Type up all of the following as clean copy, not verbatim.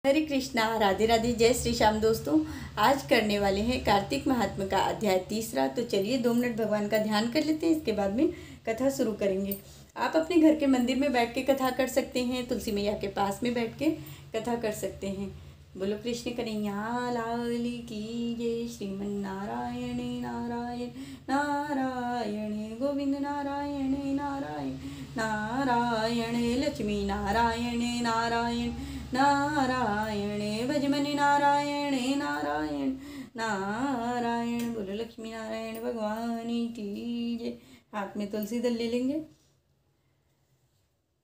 हरे कृष्णा, राधे राधे, जय श्री श्याम। दोस्तों, आज करने वाले हैं कार्तिक महात्म्य का अध्याय 3। तो चलिए 2 मिनट भगवान का ध्यान कर लेते हैं, इसके बाद में कथा शुरू करेंगे। आप अपने घर के मंदिर में बैठ के कथा कर सकते हैं, तुलसी मैया के पास में बैठ के कथा कर सकते हैं। बोलो कृष्ण कन्हैया लाल की जय। श्रीमन नारायण नारायण नारायण गोविंद नारायण नारायण नारायण लक्ष्मी नारायण नारायण नारायण भजमनि नारायण नारायण नारायण। बोलो लक्ष्मी नारायण भगवान की जय। हाथ में तुलसी दल ले लेंगे।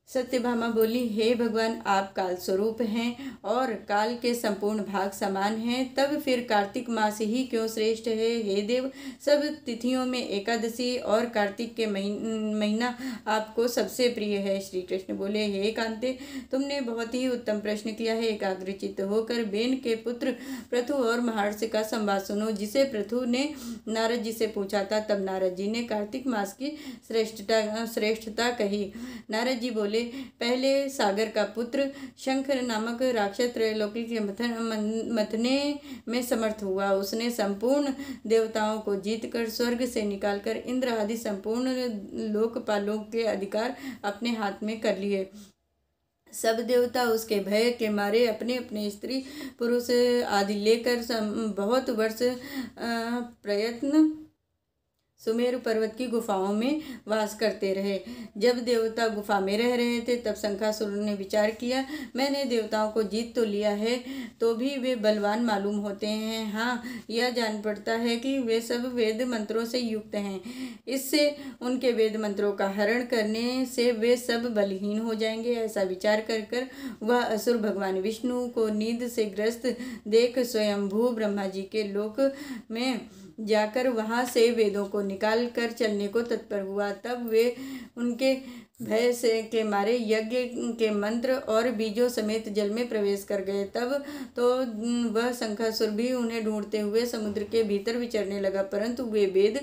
सत्यभामा बोली, हे भगवान, आप काल स्वरूप हैं और काल के संपूर्ण भाग समान हैं, तब फिर कार्तिक मास ही क्यों श्रेष्ठ है? हे देव, सब तिथियों में एकादशी और कार्तिक के महीना आपको सबसे प्रिय है। श्री कृष्ण बोले, हे कांते, तुमने बहुत ही उत्तम प्रश्न किया है। एकाग्रचित्त होकर बेन के पुत्र पृथु और महर्षि का संवाद सुनो, जिसे पृथु ने नारद जी से पूछा था। तब नारद जी ने कार्तिक मास की श्रेष्ठता कही। नारद जी बोले, पहले सागर का पुत्र शंकर नामक राक्षस त्रैलोकी के मथने में समर्थ हुआ। उसने संपूर्ण देवताओं को जीतकर स्वर्ग से निकालकर इंद्र आदि संपूर्ण लोकपालों के अधिकार अपने हाथ में कर लिए। सब देवता उसके भय के मारे अपने अपने स्त्री पुरुष आदि लेकर बहुत वर्ष प्रयत्न सुमेरु पर्वत की गुफाओं में वास करते रहे। जब देवता गुफा में रह रहे थे, तब शंखासुर ने विचार किया, मैंने देवताओं को जीत तो लिया है, तो भी वे बलवान मालूम होते हैं। हाँ, यह जान पड़ता है कि वे सब वेद मंत्रों से युक्त हैं। इससे उनके वेद मंत्रों का हरण करने से वे सब बलहीन हो जाएंगे। ऐसा विचार कर वह असुर भगवान विष्णु को नींद से ग्रस्त देख स्वयंभू ब्रह्मा जी के लोक में जाकर वहां से वेदों को निकाल कर चलने को तत्पर हुआ। तब वे उनके भय से के मारे यज्ञ के मंत्र और बीजों समेत जल में प्रवेश कर गए। तब तो वह शंखासुर भी उन्हें ढूंढते हुए समुद्र के भीतर विचरने लगा, परंतु वे वेद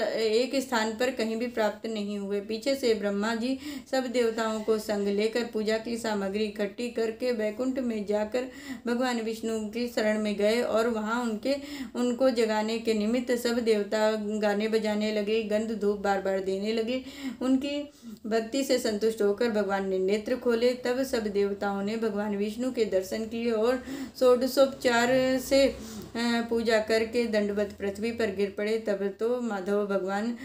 एक स्थान पर कहीं भी प्राप्त नहीं हुए। पीछे से ब्रह्मा जी सब देवताओं को संग लेकर पूजा की सामग्री इकट्ठी करके वैकुंठ में जाकर भगवान विष्णु की शरण में गए और वहां उनको जगाने के निमित्त सब देवता गाने बजाने लगे, गंध धूप बार बार देने लगे। उनकी भक्ति से संतुष्ट होकर भगवान ने नेत्र खोले। तब सब देवताओं ने भगवान विष्णु के दर्शन किए और षोडशोपचार से पूजा करके दंडवत पृथ्वी पर गिर पड़े। तब तो माधव भगवान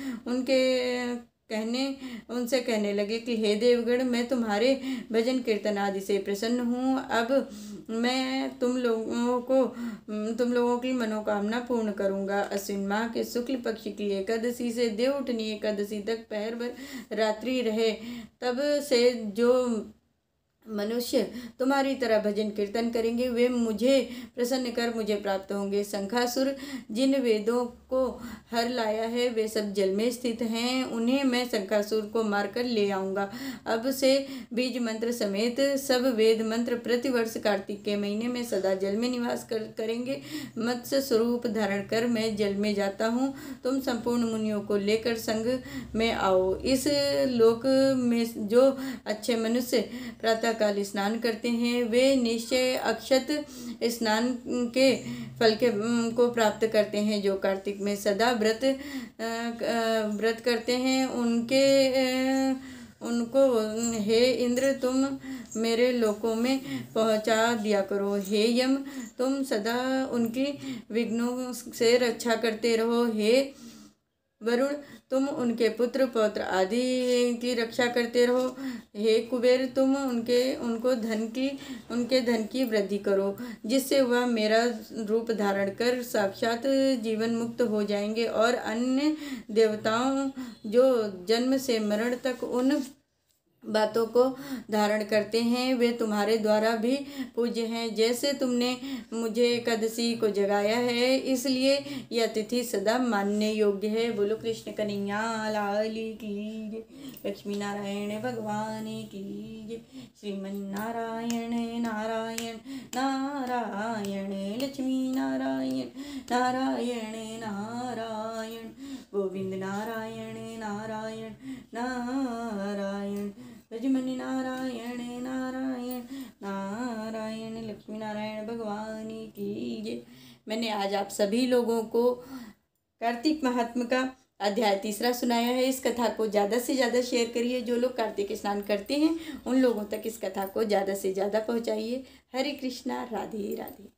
उनसे कहने लगे कि हे देवगण, मैं तुम्हारे भजन कीर्तन आदि से प्रसन्न हूँ। अब मैं तुम लोगों की मनोकामना पूर्ण करूँगा। अश्विन माह के शुक्ल पक्ष की एकादशी से देवउठनी एकादशी तक पहर भर रात्रि रहे। तब से जो मनुष्य तुम्हारी तरह भजन कीर्तन करेंगे, वे मुझे प्रसन्न कर मुझे प्राप्त होंगे। शंखासुर जिन वेदों को हर लाया है, वे सब जल में स्थित हैं। उन्हें मैं शंखासुर को मारकर ले आऊँगा। अब से बीज मंत्र समेत सब वेद मंत्र प्रतिवर्ष कार्तिक के महीने में सदा जल में निवास करेंगे। मत्स्य स्वरूप धारण कर मैं जल में जाता हूँ। तुम संपूर्ण मुनियों को लेकर संग में आओ। इस लोक में जो अच्छे मनुष्य प्रातः काल स्नान करते हैं, वे निश्चय अक्षत स्नान के फल को प्राप्त करते हैं। जो कार्तिक में सदा व्रत करते हैं, उनको हे इंद्र, तुम मेरे लोकों में पहुंचा दिया करो। हे यम, तुम सदा उनकी विघ्नों से रक्षा करते रहो। हे वरुण, तुम उनके पुत्र पौत्र आदि की रक्षा करते रहो। हे कुबेर, तुम उनके धन की वृद्धि करो, जिससे वह मेरा रूप धारण कर साक्षात जीवन मुक्त हो जाएंगे। और अन्य देवताओं जो जन्म से मरण तक उन बातों को धारण करते हैं, वे तुम्हारे द्वारा भी पूज्य हैं। जैसे तुमने मुझे एकादशी को जगाया है, इसलिए यह तिथि सदा मानने योग्य है। बोलो कृष्ण कन्हैया लाल की जय। लक्ष्मी नारायण भगवान की जय। श्रीमन नारायण नारायण नारायण लक्ष्मी नारायण नारायण नारायण गोविंद नारायण नारायण नारायण भजमनि नारायण नारायण नारायण लक्ष्मी नारायण भगवान की जय। मैंने आज आप सभी लोगों को कार्तिक महात्म्य का अध्याय 3 सुनाया है। इस कथा को ज़्यादा से ज़्यादा शेयर करिए। जो लोग कार्तिक स्नान करते हैं उन लोगों तक इस कथा को ज़्यादा से ज़्यादा पहुँचाइए। हरे कृष्णा, राधे राधे।